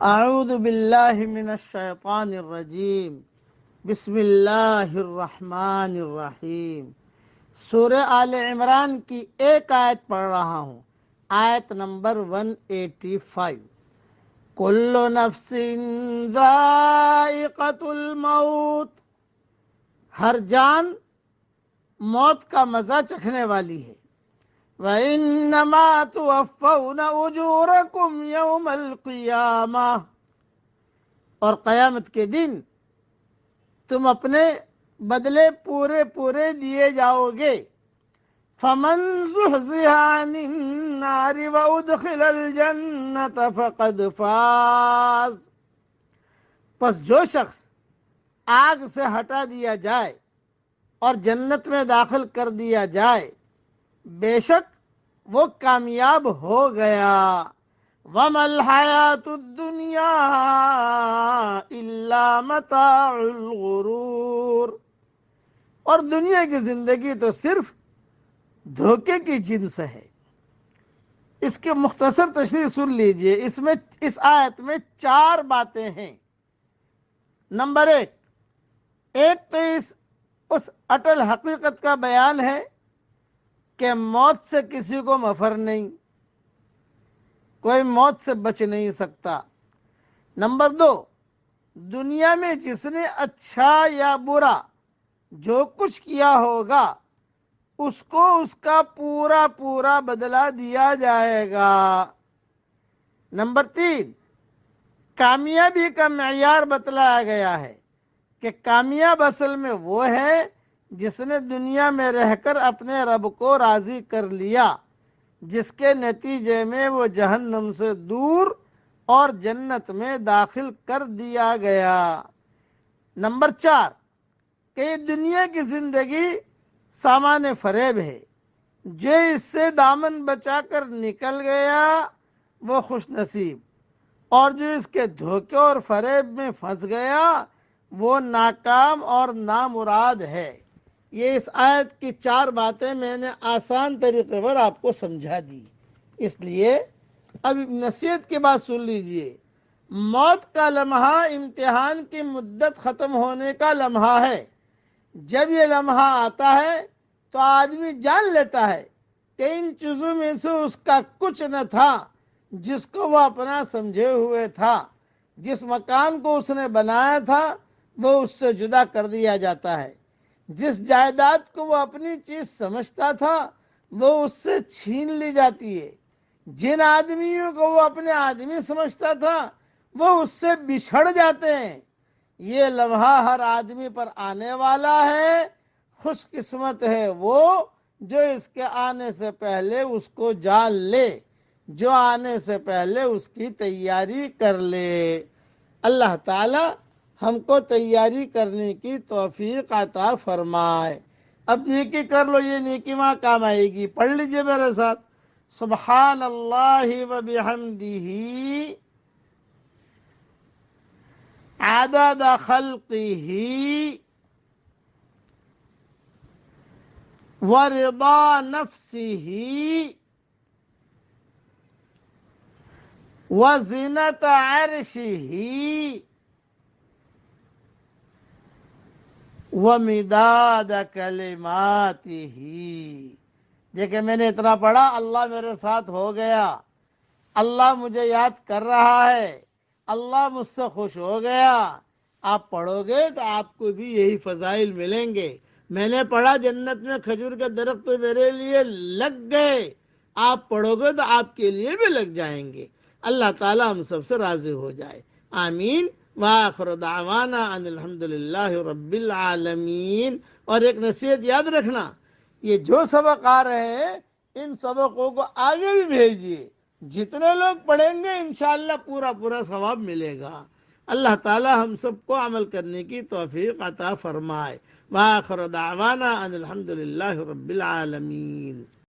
اعوذ باللہ من الشیطان الرجیم بسم اللہ الرحمن الرحیم۔ سورہ آل عمران کی ایک آیت پڑھ رہا ہوں، آیت نمبر 185۔ کل نفس ذائقۃ الموت، ہر جان موت کا مزہ چکھنے والی ہے۔ وَإِنَّمَا تُوَفَّوْنَ أُجُورَكُمْ يَوْمَ الْقِيَامَةِ، اور قیامت کے دن تم اپنے بدلے پورے دیے جاؤ گے۔ فَمَنْ زُحْزِحَ عَنِ النَّارِ وَأُدْخِلَ الْجَنَّةَ فَقَدْ فَازَ، پس جو شخص آگ سے ہٹا دیا جائے اور جنت میں داخل کر دیا جائے، بے شک وہ کامیاب ہو گیا۔ وَمَا الْحَيَاةُ الدُّنْيَا إِلَّا مَتَاعُ الْغُرُورِ، اور دنیا کی زندگی تو صرف دھوکے کی جنس ہے۔ اس کے مختصر تشریح سن لیجئے۔ اس آیت میں 4 باتیں ہیں۔ نمبر 1 تو اس اٹل حقیقت کا بیان ہے کہ موت سے کسی کو مفر نہیں، کوئی موت سے بچ نہیں سکتا۔ نمبر 2، دنیا میں جس نے اچھا یا برا جو کچھ کیا ہوگا اس کو اس کا پورا بدلہ دیا جائے گا۔ نمبر 3، کامیابی کا معیار بتلایا گیا ہے کہ کامیاب اصل میں وہ ہے جس نے دنیا میں رہ کر اپنے رب کو راضی کر لیا، جس کے نتیجے میں وہ جہنم سے دور اور جنت میں داخل کر دیا گیا۔ نمبر 4، کہ یہ دنیا کی زندگی سامان فریب ہے، جو اس سے دامن بچا کر نکل گیا وہ خوش نصیب، اور جو اس کے دھوکے اور فریب میں پھنس گیا وہ ناکام اور نامراد ہے۔ یہ اس آیت کی 4 باتیں میں نے آسان طریقے پر آپ کو سمجھا دی۔ اس لیے اب نصیحت کی بات سن لیجئے۔ موت کا لمحہ امتحان کی مدت ختم ہونے کا لمحہ ہے۔ جب یہ لمحہ آتا ہے تو آدمی جان لیتا ہے کہ ان چیزوں میں سے اس کا کچھ نہ تھا جس کو وہ اپنا سمجھے ہوئے تھا۔ جس مکان کو اس نے بنایا تھا وہ اس سے جدا کر دیا جاتا ہے۔ جس جائیداد کو وہ اپنی چیز سمجھتا تھا وہ اس سے چھین لی جاتی ہے۔ جن آدمیوں کو وہ اپنے آدمی سمجھتا تھا وہ اس سے بچھڑ جاتے ہیں۔ یہ لمحہ ہر آدمی پر آنے والا ہے۔ خوش قسمت ہے وہ جو اس کے آنے سے پہلے اس کو جان لے، جو آنے سے پہلے اس کی تیاری کر لے۔ اللہ تعالی ہم کو تیاری کرنے کی توفیق عطا فرمائے۔ اب نیکی کر لو، یہ نیکی وہاں کام آئے گی۔ پڑھ لیجئے میرے ساتھ۔ سبحان اللہ و بحمدہ عدد خلقہ ورضا نفسہ وزنت عرشہ ومداد کلماتہ۔ دیکھیں میں نے اتنا پڑھا، اللہ میرے ساتھ ہو گیا، اللہ مجھے یاد کر رہا ہے، اللہ مجھ سے خوش ہو گیا۔ آپ پڑھو گے تو آپ کو بھی یہی فضائل ملیں گے۔ میں نے پڑھا جنت میں کھجور کے درخت میرے لیے لگ گئے، آپ پڑھو گے تو آپ کے لیے بھی لگ جائیں گے۔ اللہ تعالی ہم سب سے راضی ہو جائے، آمین۔ وآخر دعوانا ان الحمدللہ رب العالمین۔ اور ایک نصیحت یاد رکھنا، یہ جو سبق آ رہے ہیں ان سبقوں کو آگے بھی بھیجیے۔ جتنے لوگ پڑھیں گے انشاءاللہ پورا ثواب ملے گا۔ اللہ تعالی ہم سب کو عمل کرنے کی توفیق عطا فرمائے۔ وآخر دعوانا ان الحمدللہ رب العالمین۔